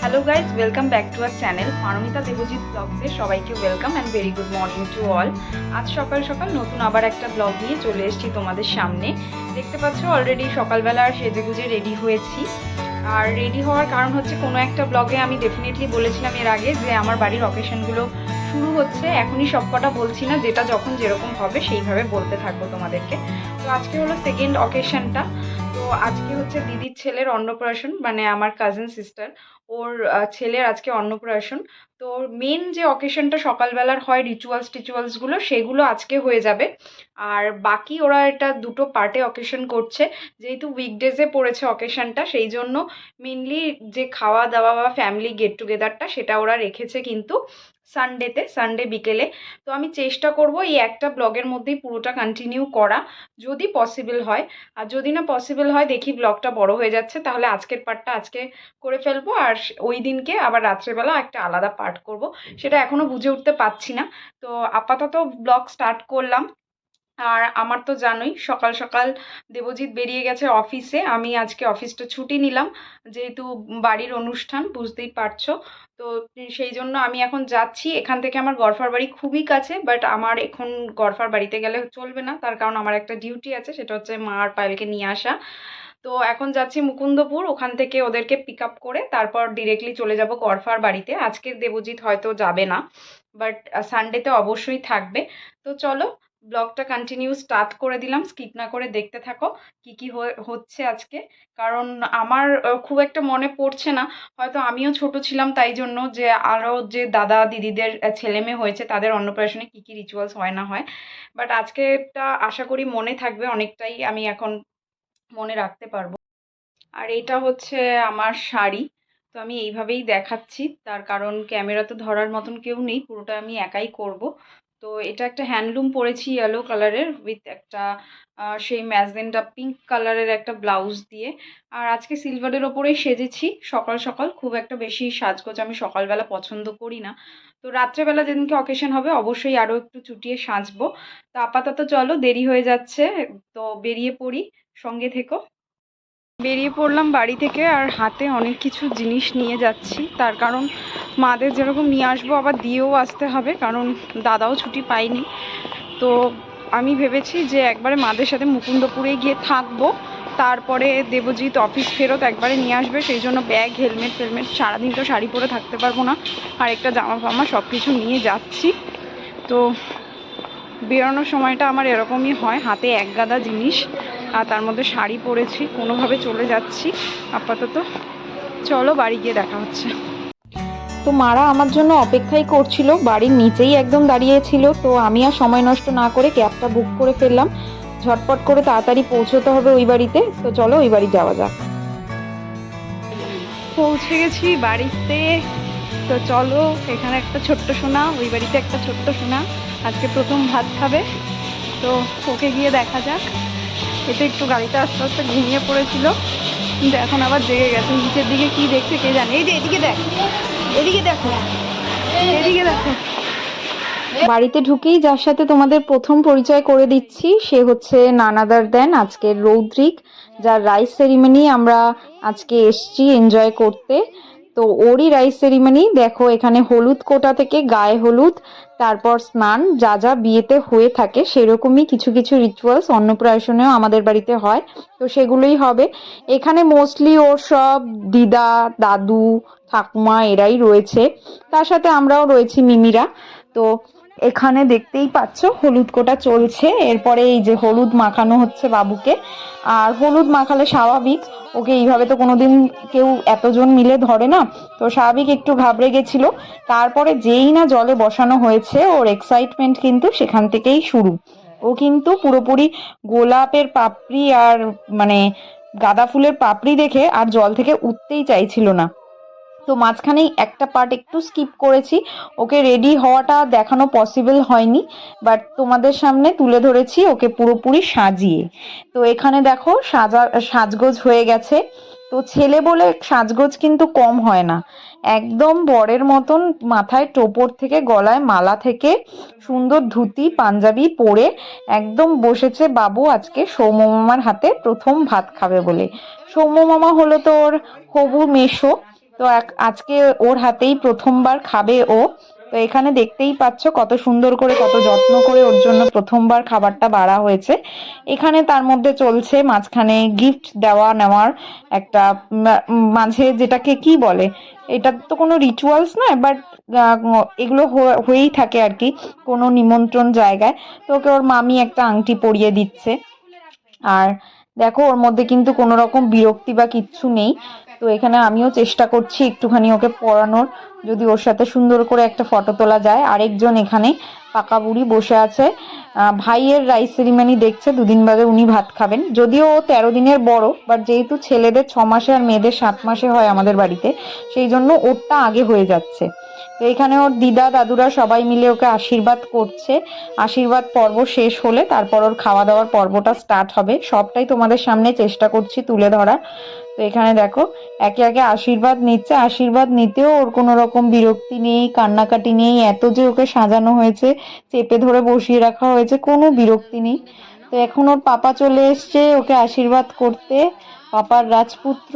Hello guys, welcome back to our channel Paromita Debjit ব্লগসে সবাইকে welcome and very good morning to all. আজ সকাল সকাল নতুন আবার একটা ব্লগ নিয়ে চলে এসেছি তোমাদের সামনে। দেখতে পাচ্ছ অলরেডি সকালবেলা সেজেগুজে রেডি হয়েছি। আর রেডি হওয়ার কারণ হচ্ছে, কোনো একটা ব্লগে আমি ডেফিনেটলি বলেছিলাম এর আগে যে আমার বাড়ির অকেশনগুলো শুরু হচ্ছে। এখনই সব কটা বলছি না, যেটা যখন যেরকম হবে সেইভাবে বলতে থাকবো তোমাদেরকে। তো আজকে হলো সেকেন্ড অকেশনটা। তো আজকে হচ্ছে দিদির ছেলের অন্নপ্রাশন, মানে আমার কাজিন সিস্টার, ওর ছেলের আজকে অন্নপ্রাশন। তো মেন যে অকেশনটা সকালবেলার হয় টিচুয়ালসগুলো, সেগুলো আজকে হয়ে যাবে। আর বাকি ওরা এটা দুটো পার্টে অকেশন করছে। যেহেতু উইকডেজে পড়েছে অকেশনটা, সেই জন্য মেনলি যে খাওয়া দাওয়া বা ফ্যামিলি গেট টুগেদারটা সেটা ওরা রেখেছে কিন্তু সানডে বিকেলে। তো আমি চেষ্টা করব এই একটা ব্লগের মধ্যেই পুরোটা কন্টিনিউ করা, যদি পসিবল হয়। আর যদি না পসিবল হয়, দেখি ব্লগটা বড় হয়ে যাচ্ছে, তাহলে আজকের পার্টটা আজকে করে ফেলবো। আর ওই দিনকে আবার রাত্রেবেলা একটা আলাদা পার্ট করব, সেটা এখনও বুঝে উঠতে পারছি না। তো আপাতত ব্লগ স্টার্ট করলাম। আর আমার তো জানোই, সকাল সকাল দেবজিৎ বেরিয়ে গেছে অফিসে। আমি আজকে অফিসটা ছুটি নিলাম, যেহেতু বাড়ির অনুষ্ঠান, বুঝতেই পারছো। তো সেই জন্য আমি এখন যাচ্ছি। এখান থেকে আমার গড়ফার বাড়ি খুবই কাছে, বাট আমার এখন গড়ফার বাড়িতে গেলে চলবে না, তার কারণ আমার একটা ডিউটি আছে, সেটা হচ্ছে মা আর পায়েলকে নিয়ে আসা। তো এখন যাচ্ছি মুকুন্দপুর, ওখান থেকে ওদেরকে পিক আপ করে তারপর ডিরেক্টলি চলে যাব গড়ফার বাড়িতে। আজকে দেবজিৎ হয়তো যাবে না, বাট সানডেতে অবশ্যই থাকবে। তো চলো, ব্লগটা কন্টিনিউ স্টার্ট করে দিলাম, স্কিপ না করে দেখতে থাকো কি কি হচ্ছে আজকে। কারণ আমার খুব একটা মনে পড়ছে না, হয়তো আমিও ছোট ছিলাম, তাই জন্য যে আরও যে দাদা দিদিদের ছেলে মেয়ে হয়েছে তাদের অন্নপ্রাশনে কী কী রিচুয়ালস হয় না হয়। বাট আজকেরটা আশা করি মনে থাকবে অনেকটাই, আমি এখন মনে রাখতে পারবো। আর এটা হচ্ছে আমার শাড়ি। তো আমি এইভাবেই দেখাচ্ছি, তার কারণ ক্যামেরা তো ধরার মতন কেউ নেই, পুরোটা আমি একাই করব। তো এটা একটা হ্যান্ডলুম পরেছি ইয়েলো কালারের, উইথ একটা সেই ম্যাজেন্টা পিঙ্ক কালারের একটা ব্লাউজ দিয়ে। আর আজকে সিলভারের ওপরেই সেজেছি সকাল সকাল। খুব একটা বেশি সাজগোজ আমি সকালবেলা পছন্দ করি না। তো রাত্রেবেলা যেদিনকে অকেশন হবে অবশ্যই আরও একটু চুটিয়ে সাজবো। তো আপাতত চলো, দেরি হয়ে যাচ্ছে, তো বেরিয়ে পড়ি, সঙ্গে থেকো। বেরিয়ে পড়লাম বাড়ি থেকে, আর হাতে অনেক কিছু জিনিস নিয়ে যাচ্ছি, তার কারণ মাদের যেরকম নিয়ে আসবো আবার দিয়েও আসতে হবে, কারণ দাদাও ছুটি পায়নি। তো আমি ভেবেছি যে একবারে মাদের সাথে মুকুন্দপুরে গিয়ে থাকবো, তারপরে দেবজিৎ অফিস ফেরত একবারে নিয়ে আসবে। সেই জন্য ব্যাগ, হেলমেট ফেলমেট, সারাদিন তো শাড়ি পরে থাকতে পারবো না, আর একটা জামা ফামা সব কিছু নিয়ে যাচ্ছি। তো বেরোনোর সময়টা আমার এরকমই হয়, হাতে এক গাদা জিনিস, আর তার মধ্যে শাড়ি পরেছি, কোনোভাবে চলে যাচ্ছি আপাতত। চলো বাড়ি গিয়ে দেখা হচ্ছে। তো মারা আমার জন্য অপেক্ষাই করছিল, বাড়ির নিচেই একদম দাঁড়িয়েছিল। তো আমি আর সময় নষ্ট না করে ক্যাবটা বুক করে ফেললাম, ঝটপট করে তাড়াতাড়ি পৌঁছতে হবে ওই বাড়িতে। তো চলো ওই বাড়ি যাওয়া যাক। পৌঁছে গেছি বাড়িতে। তো চলো, এখানে একটা ছোট্ট সোনা, ওই বাড়িতে একটা ছোট্ট সোনা আজকে প্রথম ভাত খাবে। তো ওকে গিয়ে দেখা যাক। এটা একটু গাড়িতে আস্তে আস্তে ঘুমিয়ে পড়েছিল, কিন্তু এখন আবার জেগে গেছে। নিচের দিকে কি দেখছে কে জানে। এই যে এদিকে দেখ, এদিকে দেখো, এদিকে দেখো। বাড়িতে ঢুকেই যার সাথে তোমাদের প্রথম পরিচয় করে দিচ্ছি, সে হচ্ছে নান আদার দেন আজকের রৌদ্রিক, যার রাইস সেরিমনি আমরা আজকে এসছি এনজয় করতে। তো ওরই রাইস সেরিমনি। দেখো এখানে হলুদ কোটা থেকে গায়ে হলুদ, তারপর স্নান, যা যা বিয়েতে হয়ে থাকে সেরকমই কিছু কিছু রিচুয়ালস অন্নপ্রাশনেও আমাদের বাড়িতে হয়। তো সেগুলোই হবে এখানে। মোস্টলি ওর সব দিদা, দাদু, ঠাকুমা এরাই রয়েছে, তার সাথে আমরাও রয়েছি মিমিরা। তো এখানে দেখতেই পাচ্ছ হলুদ কোটা চলছে, এরপরে এই যে হলুদ মাখানো হচ্ছে বাবুকে। আর হলুদ মাখালে স্বাভাবিক, ওকে এইভাবে তো কোনোদিন কেউ এতজন মিলে ধরে না, তো স্বাভাবিক একটু ঘাবড়ে গেছিল। তারপরে যেই না জলে বসানো হয়েছে, ওর এক্সাইটমেন্ট কিন্তু সেখান থেকেই শুরু। ও কিন্তু পুরোপুরি গোলাপের পাপড়ি আর মানে গাঁদা ফুলের পাপড়ি দেখে আর জল থেকে উঠতেই চাইছিল না। তো মাঝখানেই একটা পার্ট একটু স্কিপ করেছি, ওকে রেডি হওয়াটা দেখানো পসিবল হয়নি, বাট তোমাদের সামনে তুলে ধরেছি ওকে পুরোপুরি সাজিয়ে। তো এখানে দেখো সাজগোজ হয়ে গেছে। তো ছেলে বলে সাজগোজ কিন্তু কম হয় না, একদম বরের মতন মাথায় টোপর থেকে গলায় মালা থেকে সুন্দর ধুতি পাঞ্জাবি পরে একদম বসেছে বাবু আজকে সৌম্য মামার হাতে প্রথম ভাত খাবে বলে। সৌম্য মামা হলো তোর হবু মেশো। তো আজকে ওর হাতেই প্রথমবার খাবে ও। তো এখানে দেখতেই পাচ্ছ কত সুন্দর করে, কত যত্ন করে ওর জন্য প্রথমবার খাবারটা বাড়া হয়েছে। এখানে তার মধ্যে চলছে মাঝখানে গিফট দেওয়া নেওয়ার একটা মাঝে, যেটাকে কি বলে, এটা তো কোনো রিচুয়ালস নয়, বাট এগুলো হয়েই থাকে আর কি কোনো নিমন্ত্রণ জায়গায়। তো ওকে ওর মামি একটা আংটি পরিয়ে দিচ্ছে। আর দেখো ওর মধ্যে কিন্তু কোনো রকম বিরক্তি বা কিচ্ছু নেই। তো এখানে আমিও চেষ্টা করছি একটুখানি ওকে পড়ানোর, যদি ওর সাথে সুন্দর করে একটা ফটো তোলা যায়। আরেকজন এখানে পাকা বুড়ি বসে আছে, ভাইয়ের রাইস সেরিমানি দেখছে, দুদিন বাদে উনি ভাত খাবেন। যদিও ও 13 দিনের বড়, বাট যেহেতু ছেলেদের 6 মাসে আর মেয়েদের 7 মাসে হয় আমাদের বাড়িতে, সেই জন্য ওরটা আগে হয়ে যাচ্ছে। তো এখানে ওর দিদা দাদুরা সবাই মিলে ওকে আশীর্বাদ করছে। আশীর্বাদ পর্ব শেষ হলে তারপর ওর খাওয়া দাওয়ার পর্বটা স্টার্ট হবে। সবটাই তোমাদের সামনে চেষ্টা করছি তুলে ধরার। তো এখানে দেখো একে একে আশীর্বাদ নিচ্ছে। আশীর্বাদ নিতেও ওর কোনো রকম বিরক্তি নেই, কান্নাকাটি নেই। এত যে ওকে সাজানো হয়েছে, চেপে ধরে বসিয়ে রাখা হয়েছে, কোনো বিরক্তি নেই। তো এখন ওর পাপা চলে এসছে ওকে আশীর্বাদ করতে। পাপার রাজপুত্র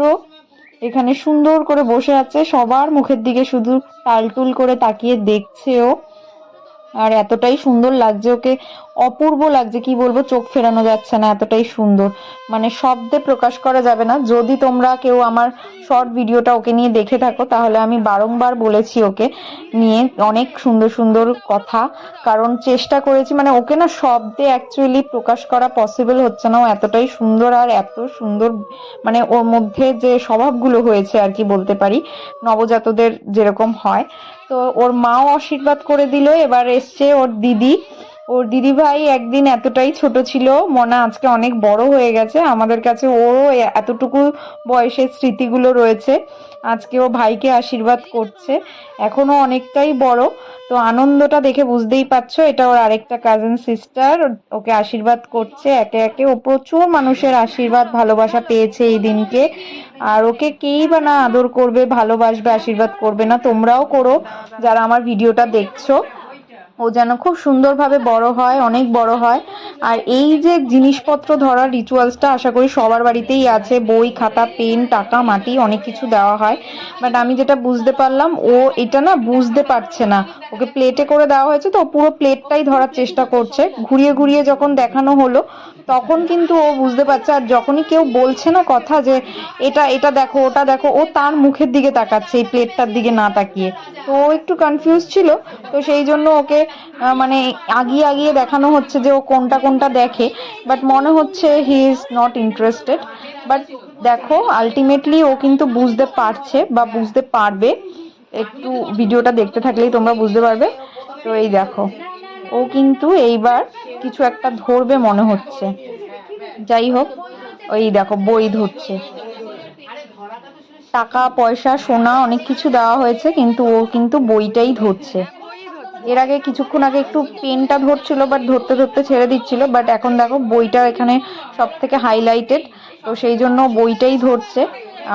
এখানে সুন্দর করে বসে আছে, সবার মুখের দিকে শুধু টালটুল করে তাকিয়ে দেখছে ও। আর এতটাই সুন্দর লাগছে ওকে, অপূর্ব লাগছে, কি বলবো, চোখ ফেরানো যাচ্ছে না, এতটাই সুন্দর। মানে শব্দে প্রকাশ করা যাবে না। যদি তোমরা কেউ আমার শর্ট ভিডিওটা ওকে নিয়ে দেখে থাকো, তাহলে আমি বারংবার বলেছি ওকে নিয়ে অনেক সুন্দর সুন্দর কথা, কারণ চেষ্টা করেছি, মানে ওকে না শব্দে অ্যাকচুয়ালি প্রকাশ করা পসিবল হচ্ছে না। ও এতটাই সুন্দর, আর এত সুন্দর মানে ওর মধ্যে যে স্বভাবগুলো হয়েছে আর কি বলতে পারি, নবজাতকদের যেরকম হয়। তো ওর মাও আশীর্বাদ করে দিল। এবার এসছে ওর দিদি। ওর দিদি ভাই একদিন এতটাই ছোট ছিল, মনা আজকে অনেক বড় হয়ে গেছে। আমাদের কাছে ওরও এতটুকু বয়সের স্মৃতিগুলো রয়েছে। আজকে ও ভাইকে আশীর্বাদ করছে, এখনো অনেকটাই বড়। তো আনন্দটা দেখে বুঝতেই পারছো, এটা ওর আরেকটা কাজিন সিস্টার ওকে আশীর্বাদ করছে একে একে। ও প্রচুর মানুষের আশীর্বাদ ভালোবাসা পেয়েছে এই দিনকে। আর ওকে কেই বা না আদর করবে, ভালোবাসবে, আশীর্বাদ করবে না? তোমরাও করো যারা আমার ভিডিওটা দেখছো। ও যেন খুব সুন্দরভাবে বড় হয়, অনেক বড় হয়। আর এই যে জিনিসপত্র ধরার রিচুয়ালসটা আশা করি সবার বাড়িতেই আছে। বই, খাতা, পেন, টাকা, মাটি, অনেক কিছু দেওয়া হয়। বাট আমি যেটা বুঝতে পারলাম, ও এটা না বুঝতে পারছে না। ওকে প্লেটে করে দেওয়া হয়েছে, তো পুরো প্লেটটাই ধরার চেষ্টা করছে। ঘুরিয়ে ঘুরিয়ে যখন দেখানো হলো, তখন কিন্তু ও বুঝতে পারছে। আর যখনই কেউ বলছে না কথা যে এটা এটা দেখো, ওটা দেখো, ও তার মুখের দিকে তাকাচ্ছে, এই প্লেটটার দিকে না তাকিয়ে। তো ও একটু কনফিউজ ছিল। তো সেই জন্য ওকে মানে আগিয়ে আগিয়ে দেখানো হচ্ছে যে ও কোনটা কোনটা দেখে। বাট মনে হচ্ছে he is not interested. But দেখো আলটিমেটলি ও কিন্তু বুঝতে পারছে বা বুঝতে পারবে। একটু ভিডিওটা দেখতে থাকলেই তোমরা বুঝতে পারবে। তো এই দেখো ও কিন্তু এইবার কিছু একটা ধরবে মনে হচ্ছে। যাই হোক, ওই দেখো বই ধরছে। টাকা পয়সা সোনা অনেক কিছু দেওয়া হয়েছে, কিন্তু ও কিন্তু বইটাই ধরছে। এর আগে কিছুক্ষণ আগে একটু পেনটা ধরছিল, বাট ধরতে ধরতে ছেড়ে দিচ্ছিল। বাট এখন দেখো বইটা এখানে সব থেকে হাইলাইটেড, তো সেই জন্য বইটাই ধরছে।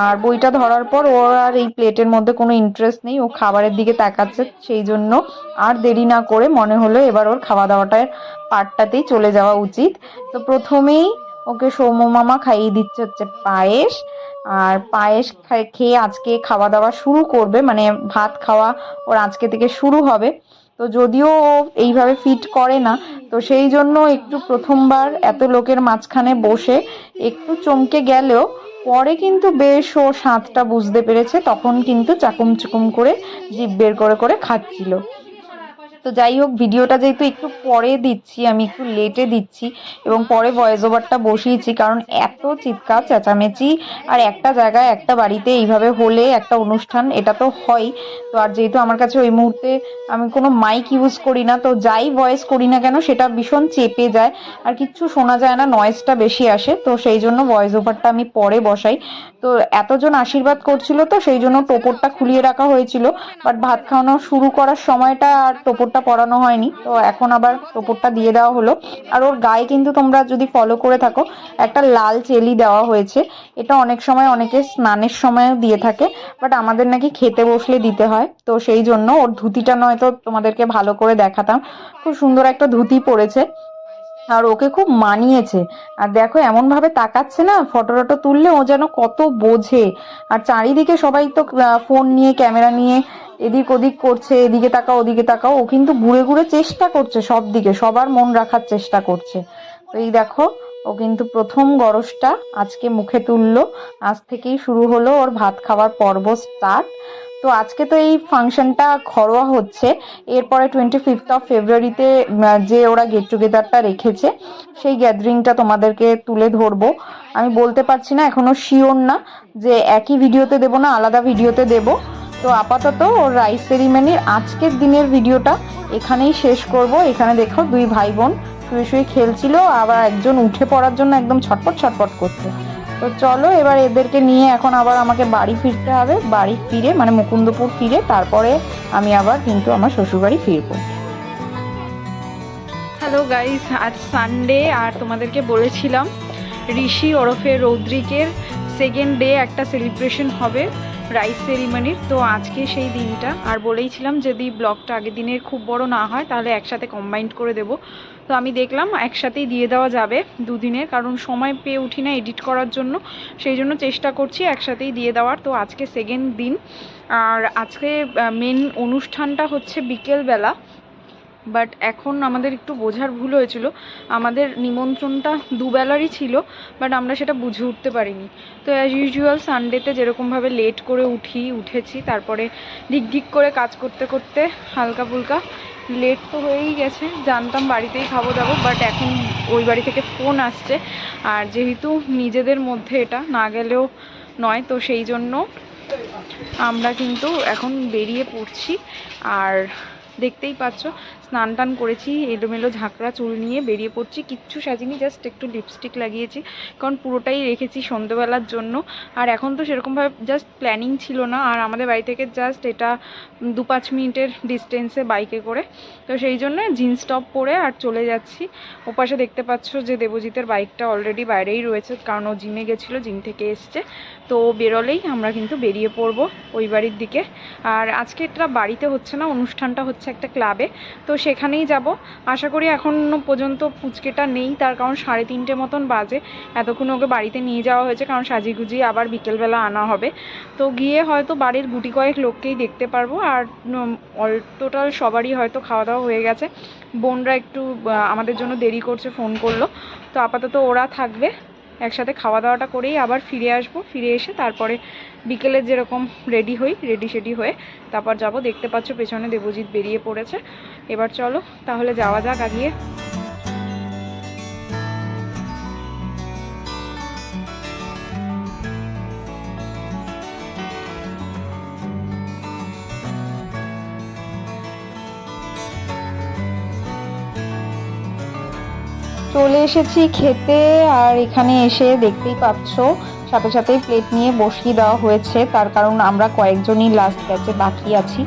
আর বইটা ধরার পর ওর আর এই প্লেটের মধ্যে কোনো ইন্টারেস্ট নেই, ও খাবারের দিকে তাকাচ্ছে। সেই জন্য আর দেরি না করে মনে হলো এবার ওর খাওয়া দাওয়াটার পার্টটাতেই চলে যাওয়া উচিত। তো প্রথমেই ওকে সৌম্য মামা খাইয়ে দিচ্ছে হচ্ছে পায়েস। আর পায়েস খেয়ে আজকে খাওয়া দাওয়া শুরু করবে, মানে ভাত খাওয়া ওর আজকে থেকে শুরু হবে। তো যদিও ও এইভাবে ফিট করে না, তো সেই জন্য একটু প্রথমবার এত লোকের মাঝখানে বসে একটু চমকে গেলেও পরে কিন্তু বেশ ও স্বাদটা বুঝতে পেরেছে। তখন কিন্তু চাকুম চুকুম করে জিভ বের করে করে খাচ্ছিল। তো যাই হোক, ভিডিওটা যেহেতু একটু পরে দিচ্ছি, আমি একটু লেটে দিচ্ছি এবং পরে ভয়েস ওভারটা বসিয়েছি, কারণ এত চিৎকার চেঁচামেচি আর একটা জায়গায় একটা বাড়িতে এইভাবে হলে একটা অনুষ্ঠান, এটা তো হয়। তো আর যেহেতু আমার কাছে ওই মুহূর্তে আমি কোনো মাইক ইউজ করি না, তো যাই ভয়েস করি না কেন সেটা ভীষণ চেপে যায় আর কিচ্ছু শোনা যায় না, নয়েজটা বেশি আসে। তো সেই জন্য ভয়েস ওভারটা আমি পরে বসাই। তো এতজন আশীর্বাদ করছিল, তো সেই জন্য টোপরটা খুলিয়ে রাখা হয়েছিল। বাট ভাত খাওয়ানো শুরু করার সময়টা আর টোপরটা পরানো হয়নি, তো এখন আবার টোপরটা দিয়ে দেওয়া হলো। আর ওর গায়ে কিন্তু তোমরা যদি ফলো করে থাকো, একটা লাল চেলি দেওয়া হয়েছে। এটা অনেক সময় অনেকে স্নানের সময়ও দিয়ে থাকে, বাট আমাদের নাকি খেতে বসলে দিতে হয়। তো সেই জন্য ওর ধুতিটা নয়তো তোমাদেরকে ভালো করে দেখাতাম, খুব সুন্দর একটা ধুতি পরেছে। আর ওকে খুব মানিয়েছে। আর দেখো এমনভাবে তাকাচ্ছে না, ফটো টটো তুললে ও যেন কত বোঝে। আর চারিদিকে সবাই তো ফোন নিয়ে ক্যামেরা নিয়ে এদিক ওদিক করছে, এদিকে তাকাও ওদিকে তাকাও, ও কিন্তু ঘুরে ঘুরে চেষ্টা করছে সব দিকে, সবার মন রাখার চেষ্টা করছে। তো এই দেখো ও কিন্তু প্রথম গরজটা আজকে মুখে তুললো। আজ থেকেই শুরু হলো ওর ভাত খাওয়ার পর্ব স্টার্ট। তো আজকে তো এই ফাংশনটা ঘরোয়া হচ্ছে, এরপরে 25 ফেব্রুয়ারিতে যে ওরা গেট টুগেদারটা রেখেছে সেই গ্যাদারিংটা তোমাদেরকে তুলে ধরবো। আমি বলতে পারছি না, এখনো শিওর না যে একই ভিডিওতে দেবো না আলাদা ভিডিওতে দেবো। তো আপাতত ওর রাইস সেরিমনির আজকের দিনের ভিডিওটা এখানেই শেষ করব। এখানে দেখো দুই ভাই বোন শুয়ে শুয়ে খেলছিল, আবার একজন উঠে পড়ার জন্য একদম ছটপট ছটপট করছে। তো চলো এবার এদেরকে নিয়ে এখন আবার আমাকে বাড়ি ফিরতে হবে। বাড়ি ফিরে মানে মুকুন্দপুর ফিরে তারপরে আমি আবার কিন্তু আমার শ্বশুরবাড়ি ফিরবো। হ্যালো গাইস, আজ সানডে আর তোমাদেরকে বলেছিলাম ঋষি ওরফে রৌদ্রিকের সেকেন্ড ডে একটা সেলিব্রেশন হবে রাইস সেরিমনির। তো আজকে সেই দিনটা, আর বলেইছিলাম যদি ব্লগটা আগের দিনের খুব বড় না হয় তাহলে একসাথে কম্বাইন্ড করে দেব। তো আমি দেখলাম একসাথেই দিয়ে দেওয়া যাবে দুদিনের, কারণ সময় পেয়ে উঠি না এডিট করার জন্য, সেই জন্য চেষ্টা করছি একসাথেই দিয়ে দেওয়ার। তো আজকে সেকেন্ড দিন, আর আজকে মেন অনুষ্ঠানটা হচ্ছে বিকেলবেলা। বাট এখন আমাদের একটু বোঝার ভুল হয়েছিল, আমাদের নিমন্ত্রণটা দুবেলারই ছিল, বাট আমরা সেটা বুঝে উঠতে পারিনি। তো অ্যাজ ইউজুয়াল সানডেতে যেরকমভাবে লেট করে উঠেছি, তারপরে ঢিক করে কাজ করতে করতে হালকা ফুলকা লেট তো হয়েই গেছে। জানতাম বাড়িতেই খাবো দাবো, বাট এখন ওই বাড়ি থেকে ফোন আসছে, আর যেহেতু নিজেদের মধ্যে এটা না গেলেও নয়, তো সেই জন্য আমরা কিন্তু এখন বেরিয়ে পড়ছি। আর দেখতেই পাচ্ছ স্নান টান করেছি, এলোমেলো ঝাঁকড়া চুল নিয়ে বেরিয়ে পড়ছি। কিচ্ছু সাজিনি, জাস্ট একটু লিপস্টিক লাগিয়েছি, কারণ পুরোটাই রেখেছি সন্ধ্যেবেলার জন্য। আর এখন তো সেরকমভাবে জাস্ট প্ল্যানিং ছিল না, আর আমাদের বাড়ি থেকে জাস্ট এটা 2-5 মিনিটের ডিস্টেন্সে বাইকে করে। তো সেই জন্য জিন্স টপ পরে আর চলে যাচ্ছি। ওপাশে দেখতে পাচ্ছ যে দেবজিতের বাইকটা অলরেডি বাইরেই রয়েছে, কারণ ও জিমে গেছিলো, জিম থেকে এসছে। তো বেরোলেই আমরা কিন্তু বেরিয়ে পড়বো ওই বাড়ির দিকে। আর আজকে এটা বাড়িতে হচ্ছে না, অনুষ্ঠানটা হচ্ছে একটা ক্লাবে, তো সেখানেই যাব। আশা করি এখনও পর্যন্ত পুচকেটা নেই, তার কারণ 3:30 মতন বাজে। এতক্ষণ ওকে বাড়িতে নিয়ে যাওয়া হয়েছে, কারণ সাজিয়ে আবার বিকেলবেলা আনা হবে। তো গিয়ে হয়তো বাড়ির গুটি কয়েক লোককেই দেখতে পারবো, আর অল টোটাল সবারই হয়তো খাওয়া দাওয়া হয়ে গেছে। বোনরা একটু আমাদের জন্য দেরি করছে, ফোন করলো। তো আপাতত ওরা থাকবে, একসাথে খাওয়া দাওয়াটা করেই আবার ফিরে আসবো। ফিরে এসে তারপরে বিকেলে যেরকম রেডি সেডি হয়ে তারপর যাব। দেখতে পাচ্ছ পেছনে দেবজিৎ বেরিয়ে পড়েছে। এবার চলো তাহলে যাওয়া যাক আগিয়ে। চলে এসেছি খেতে, আর এখানে এসে দেখতেই পাচ্ছ সাথে সাথেই প্লেট নিয়ে বসিয়ে দেওয়া হয়েছে, তার কারণ আমরা কয়েকজনই লাস্ট ব্যাচে বাকি আছি।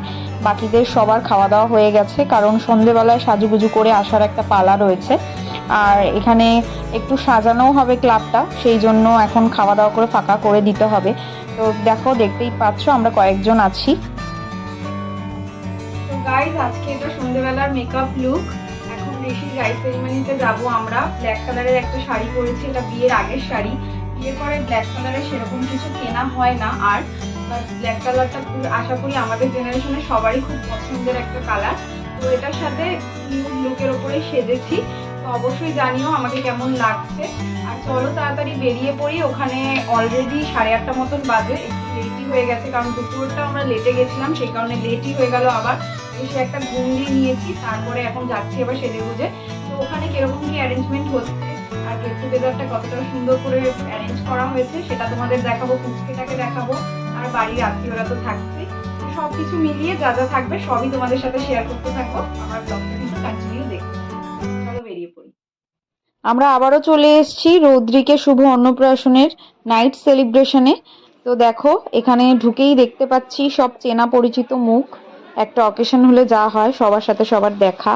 বাকিদের সবার খাওয়া দাওয়া হয়ে গেছে, কারণ সন্ধেবেলায় সাজুগুজু করে আসার একটা পালা রয়েছে। আর এখানে একটু সাজানোও হবে ক্লাবটা, সেই জন্য এখন খাওয়া দাওয়া করে ফাঁকা করে দিতে হবে। তো দেখো দেখতেই পাচ্ছ আমরা কয়েকজন আছি। তো গাইস, আজকে এটা সন্ধেবেলার মেকআপ লুক। এখন ঋষির রাইস সেরিমনিতে যাবো আমরা। ব্ল্যাক কালারের একটা শাড়ি পরেছি, এটা বিয়ের আগের শাড়ি। বিয়ের পরে ব্ল্যাক কালারের সেরকম কিছু কেনা হয় না, আর ব্ল্যাক কালারটা আশা করি আমাদের জেনারেশনে সবারই খুব পছন্দের একটা কালার। তো এটার সাথে লুকের ওপরে সেজেছি, তো অবশ্যই জানিও আমাকে কেমন লাগছে। আর চলো তাড়াতাড়ি বেরিয়ে পড়ি, ওখানে অলরেডি 8:30 মতন বাজে। একটু লেটই হয়ে গেছে, কারণ দুপুরটা আমরা লেটে গেছিলাম, সেই কারণে লেটই হয়ে গেল। আবার এসে একটা ঘুম দিয়ে নিয়েছি, তারপরে এখন যাচ্ছি আবার সেজে গুজে। তো ওখানে কিরকম কি অ্যারেঞ্জমেন্ট হচ্ছে আর গেট টুগেদারটা কতটা সুন্দর করে অ্যারেঞ্জ করা হয়েছে সেটা তোমাদের দেখাবো, পুচকেটাকে দেখাবো, আর বাড়ির আত্মীয়রা তো থাকবেই। সব কিছু মিলিয়ে যা যা থাকবে সবই তোমাদের সাথে শেয়ার করতে থাকবো। আমার ব্লগটা কিন্তু কন্টিনিউ দেখতে। চলো বেরিয়ে পড়ি। আমরা আবারও চলে এসেছি রৌদ্রিকের শুভ অন্নপ্রাশনের নাইট সেলিব্রেশনে। তো দেখো এখানে ঢুকেই দেখতে পাচ্ছি সব চেনা পরিচিত মুখ। একটা অকেশন হলে যা হয় সবার সাথে সবার দেখা।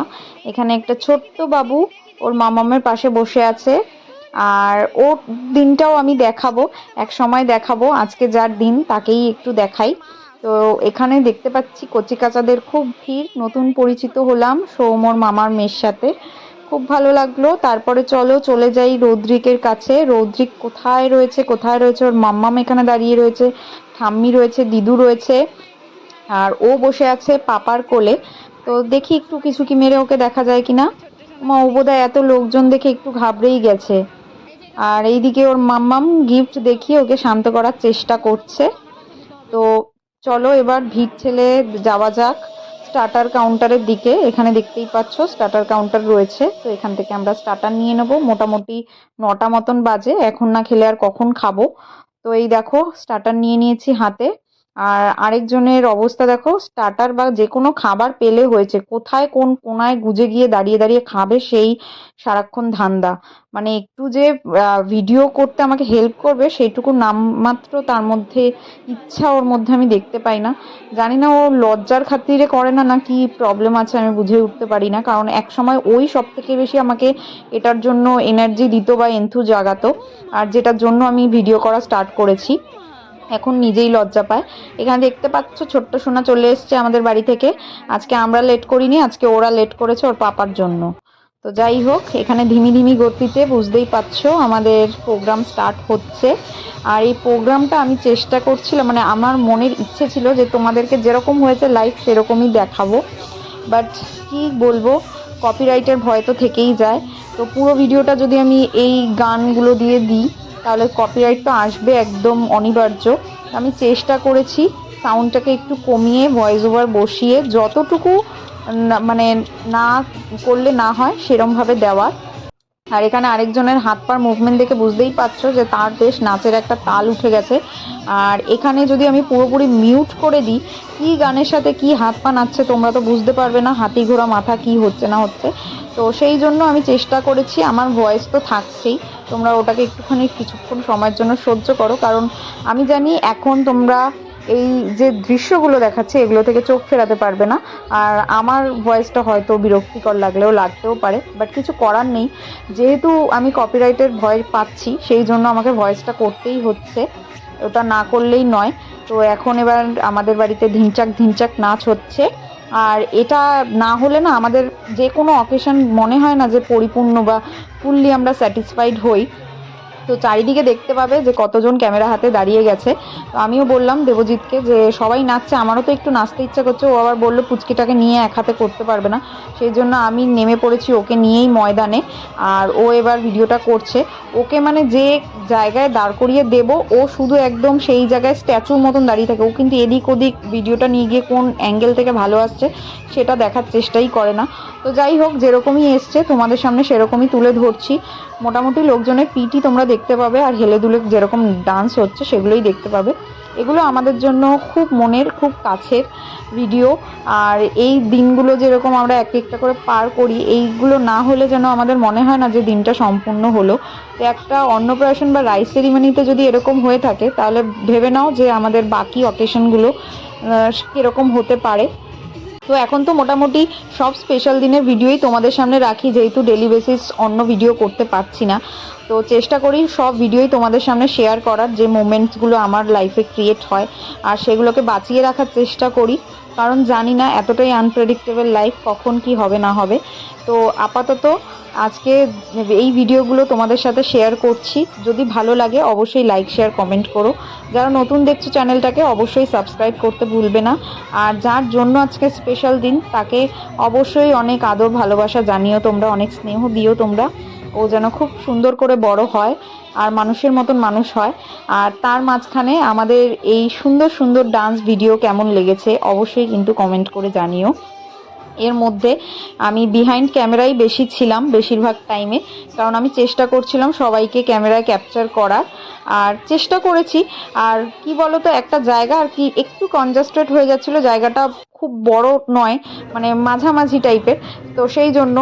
এখানে একটা ছোট্ট বাবু ওর মামামের পাশে বসে আছে, আর ওর দিনটাও আমি দেখাবো, এক সময় দেখাবো। আজকে যার দিন তাকেই একটু দেখাই। তো এখানে দেখতে পাচ্ছি কচি কাচাদের খুব ভিড়। নতুন পরিচিত হলাম সৌমর মামার মেয়ের সাথে, খুব ভালো লাগলো। তারপরে চলো চলে যাই রৌদ্রিকের কাছে। রৌদ্রিক কোথায় রয়েছে ওর মাম্মাম এখানে দাঁড়িয়ে রয়েছে, ঠাম্মি রয়েছে, দিদু রয়েছে, আর ও বসে আছে পাপার কোলে। তো দেখি একটু কিছু কি মেরে ওকে দেখা যায় কিনা। মা ও বোধহয় এত লোকজন দেখে একটু ঘাবড়েই গেছে। আর এইদিকে ওর মাম্মাম গিফট দেখিয়ে ওকে শান্ত করার চেষ্টা করছে। তো চলো এবার ভিড় ঠেলে যাওয়া যাক স্টার্টার কাউন্টারের দিকে। এখানে দেখতেই পাচ্ছ স্টার্টার কাউন্টার রয়েছে, তো এখান থেকে আমরা স্টার্টার নিয়ে নেব। মোটামুটি 9টা মতন বাজে, এখন না খেলে আর কখন খাবো। তো এই দেখো স্টার্টার নিয়ে নিয়েছি হাতে। আর আরেকজনের অবস্থা দেখো, স্টার্টার বা যে কোনো খাবার পেলে হয়েছে কোথায় কোন কোনায় গুজে গিয়ে দাঁড়িয়ে দাঁড়িয়ে খাবে সেই সারাক্ষণ ধান্দা। মানে একটু যে ভিডিও করতে আমাকে হেল্প করবে সেইটুকু নামমাত্র তার মধ্যে ইচ্ছা ওর মধ্যে আমি দেখতে পাই না। জানি না ও লজ্জার খাতিরে করে না, না কি প্রবলেম আছে আমি বুঝে উঠতে পারি না। কারণ এক সময় ওই সব থেকে বেশি আমাকে এটার জন্য এনার্জি দিত বা এন্থু জাগাতো, আর যেটার জন্য আমি ভিডিও করা স্টার্ট করেছি। এখন নিজেই লজ্জা পায়। এখানে দেখতে পাচ্ছ ছোট্ট সোনা চলে এসছে আমাদের বাড়ি থেকে। আজকে আমরা লেট করিনি, আজকে ওরা লেট করেছে ওর পাপার জন্য। তো যাই হোক, এখানে ধিমি ধিমি গতিতে বুঝতেই পারছো আমাদের প্রোগ্রাম স্টার্ট হচ্ছে। আর এই প্রোগ্রামটা আমি চেষ্টা করছিলাম, মানে আমার মনের ইচ্ছে ছিল যে তোমাদেরকে যেরকম হয়েছে লাইভ সেরকমই দেখাবো, বাট কি বলবো, কপিরাইটের ভয় তো থেকেই যায়। তো পুরো ভিডিওটা যদি আমি এই গানগুলো দিয়ে দিই তাহলে কপিরাইট তো আসবে একদম অনিবার্য। আমি চেষ্টা করেছি সাউন্ডটাকে একটু কমিয়ে ভয়েস ওভার বসিয়ে যতটুকু মানে না করলে না হয় সেরমভাবে দেওয়ার। আর এখানে আরেকজনের হাত পার মুভমেন্ট দেখে বুঝতেই পারছো যে তার বেশ নাচের একটা তাল উঠে গেছে। আর এখানে যদি আমি পুরোপুরি মিউট করে দিই কি গানের সাথে কি হাত পা নাচছে তোমরা তো বুঝতে পারবে না, হাতি ঘোড়া মাথা কি হচ্ছে না হচ্ছে। তো সেই জন্য আমি চেষ্টা করেছি, আমার ভয়েস তো থাকছেই, তোমরা ওটাকে একটুখানি কিছুক্ষণ সময়ের জন্য সহ্য করো। কারণ আমি জানি এখন তোমরা এই যে দৃশ্যগুলো দেখাচ্ছে এগুলো থেকে চোখ ফেরাতে পারবে না। আর আমার ভয়েসটা হয়তো বিরক্তিকর লাগতেও পারে, বাট কিছু করার নেই। যেহেতু আমি কপিরাইটের ভয় পাচ্ছি সেই জন্য আমাকে ভয়েসটা করতেই হচ্ছে, ওটা না করলেই নয়। তো এখন এবার আমাদের বাড়িতে ধিনচাক ধিনচাক নাচ হচ্ছে। আর এটা না হলে না আমাদের যে কোনো অকেশন মনে হয় না যে পরিপূর্ণ বা ফুললি আমরা স্যাটিসফাইড হই। তো চারিদিকে দেখতে পাবে যে কতজন ক্যামেরা হাতে দাঁড়িয়ে গেছে। তো আমিও বললাম দেবজিৎকে যে সবাই নাচছে, আমারও তো একটু নাচতে ইচ্ছা করছে। ও আবার বললো পুচকিটাকে নিয়ে এক হাতে করতে পারবে না, সেই জন্য আমি নেমে পড়েছি ওকে নিয়েই ময়দানে। আর ও এবার ভিডিওটা করছে। ওকে মানে যে জায়গায় দাঁড় করিয়ে দেব ও শুধু একদম সেই জায়গায় স্ট্যাচুর মতন দাঁড়িয়ে থাকে। ও কিন্তু এদিক ওদিক ভিডিওটা নিয়ে গিয়ে কোন অ্যাঙ্গেল থেকে ভালো আসছে সেটা দেখার চেষ্টাই করে না। তো যাই হোক, যেরকমই এসছে তোমাদের সামনে সেরকমই তুলে ধরছি। মোটামুটি লোকজনের পিটি তোমরা দেখতে পাবে, আর হেলে দুলে যেরকম ডান্স হচ্ছে সেগুলোই দেখতে পাবে। এগুলো আমাদের জন্য খুব মনের খুব কাছের ভিডিও। আর এই দিনগুলো যেরকম আমরা এক একটা করে পার করি, এইগুলো না হলে যেন আমাদের মনে হয় না যে দিনটা সম্পূর্ণ হলো। তো একটা অন্নপ্রাশন বা রাইস সেরিমনিতে যদি এরকম হয়ে থাকে তাহলে ভেবে নাও যে আমাদের বাকি অকেশনগুলো কীরকম হতে পারে। তো এখন তো মোটামুটি সব স্পেশাল দিনের ভিডিওই তোমাদের সামনে রাখি, যেহেতু ডেলি বেসিস অন্য ভিডিও করতে পারছি না। তো চেষ্টা করি সব ভিডিওই তোমাদের সামনে শেয়ার করার, যে মোমেন্টসগুলো আমার লাইফে ক্রিয়েট হয় আর সেগুলোকে বাঁচিয়ে রাখার চেষ্টা করি। কারণ জানি না, এতটাই আনপ্রেডিক্টেবল লাইফ, কখন কি হবে না হবে। তো আপাতত আজকে এই ভিডিওগুলো তোমাদের সাথে শেয়ার করছি। যদি ভালো লাগে অবশ্যই লাইক শেয়ার কমেন্ট করো। যারা নতুন দেখছো চ্যানেলটাকে অবশ্যই সাবস্ক্রাইব করতে ভুলবে না। আর যার জন্য আজকে স্পেশাল দিন তাকে অবশ্যই অনেক আদর ভালোবাসা জানিও তোমরা, অনেক স্নেহ দিও তোমরা। ও যেন খুব সুন্দর করে বড় হয় আর মানুষের মতন মানুষ হয়। আর তার মাঝখানে আমাদের এই সুন্দর সুন্দর ডান্স ভিডিও কেমন লেগেছে অবশ্যই কিন্তু কমেন্ট করে জানিও। এর মধ্যে আমি বিহাইন্ড ক্যামেরাই বেশি ছিলাম বেশিরভাগ টাইমে, কারণ আমি চেষ্টা করছিলাম সবাইকে ক্যামেরায় ক্যাপচার করার, আর চেষ্টা করেছি। আর কি বলতো, একটা জায়গা আর কি একটু কনজাস্টেড হয়ে যাচ্ছিলো, জায়গাটা খুব বড় নয়, মানে মাঝামাঝি টাইপের। তো সেই জন্য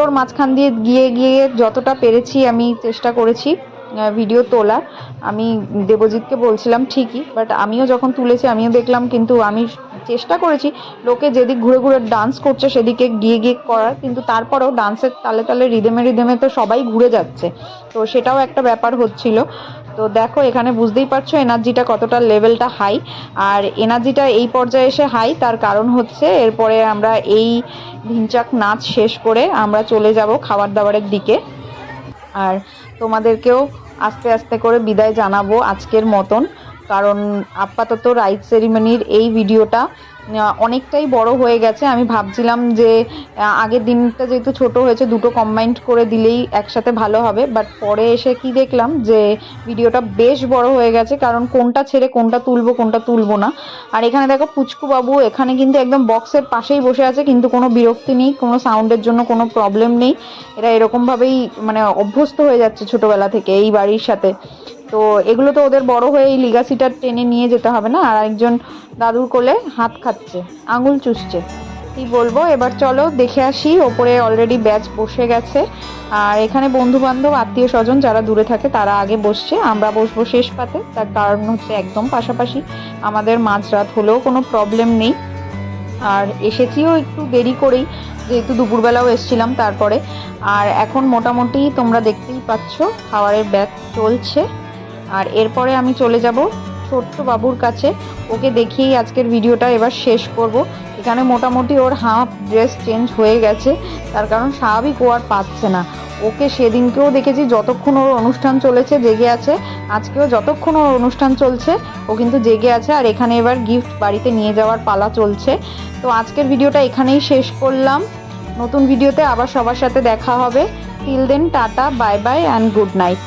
ওর মাঝখান দিয়ে গিয়ে গিয়ে যতটা পেরেছি আমি চেষ্টা করেছি ভিডিও তোলার। আমি দেবজিৎকে বলছিলাম ঠিকই, বাট আমিও যখন তুলেছি আমিও দেখলাম, কিন্তু আমি চেষ্টা করেছি লোকে যেদিক ঘুরে ঘুরে ডান্স করছে সেদিকে গিয়ে গিয়ে করার, কিন্তু তারপরেও ডান্সের তালে তালে রিদেমে রিদেমে তো সবাই ঘুরে যাচ্ছে, তো সেটাও একটা ব্যাপার হচ্ছিল। তো দেখো এখানে বুঝতেই পারছো এনার্জিটা কতটা লেভেলটা হাই, আর এনার্জিটা এই পর্যায়ে এসে হাই তার কারণ হচ্ছে এরপরে আমরা এই ঢিঞ্চাক নাচ শেষ করে আমরা চলে যাব খাবার দাবারের দিকে। আর তোমাদেরকেও আস্তে আস্তে করে বিদায় জানাবো আজকের মতন, কারণ আপাতত রাইট সেরিমনির এই ভিডিওটা অনেকটাই বড় হয়ে গেছে। আমি ভাবছিলাম যে আগের দিনটা যেহেতু ছোট হয়েছে দুটো কম্বাইন্ড করে দিলেই একসাথে ভালো হবে, বাট পরে এসে কি দেখলাম যে ভিডিওটা বেশ বড় হয়ে গেছে, কারণ কোনটা ছেড়ে কোনটা তুলবো না। আর এখানে দেখো পুচকু বাবু এখানে কিন্তু একদম বক্সের পাশেই বসে আছে, কিন্তু কোনো বিরক্তি নেই, কোনো সাউন্ডের জন্য কোনো প্রবলেম নেই। এরা এরকমভাবেই মানে অভ্যস্ত হয়ে যাচ্ছে ছোটোবেলা থেকে এই বাড়ির সাথে। তো এগুলো তো ওদের বড় হয়ে এই লিগাসিটা টেনে নিয়ে যেতে হবে না। আর একজন দাদুর কোলে হাত খাচ্ছে, আঙুল চুষছে, কি বলবো। এবার চলো দেখে আসি, ওপরে অলরেডি ব্যাচ বসে গেছে। আর এখানে বন্ধু বান্ধব আত্মীয় স্বজন যারা দূরে থাকে তারা আগে বসছে, আমরা বসবো শেষ পাতে। তার কারণ হচ্ছে একদম পাশাপাশি, আমাদের মাঝরাত হলেও কোনো প্রবলেম নেই। আর এসেছিও একটু দেরি করেই, যেহেতু দুপুরবেলাও এসছিলাম তারপরে। আর এখন মোটামুটি তোমরা দেখতেই পাচ্ছ খাবারের ব্যাচ চলছে। আর এরপরে আমি চলে যাব ছোট্ট বাবুর কাছে, ওকে দেখিয়েই আজকের ভিডিওটা এবার শেষ করব। এখানে মোটামুটি ওর হাফ ড্রেস চেঞ্জ হয়ে গেছে, তার কারণ স্বাভাবিক ও আর পাচ্ছে না। ওকে সেদিনকেও দেখেছি যতক্ষণ ওর অনুষ্ঠান চলেছে জেগে আছে, আজকেও যতক্ষণ ওর অনুষ্ঠান চলছে ও কিন্তু জেগে আছে। আর এখানে এবার গিফট বাড়িতে নিয়ে যাওয়ার পালা চলছে। তো আজকের ভিডিওটা এখানেই শেষ করলাম, নতুন ভিডিওতে আবার সবার সাথে দেখা হবে। Till then tata, bye bye and good night.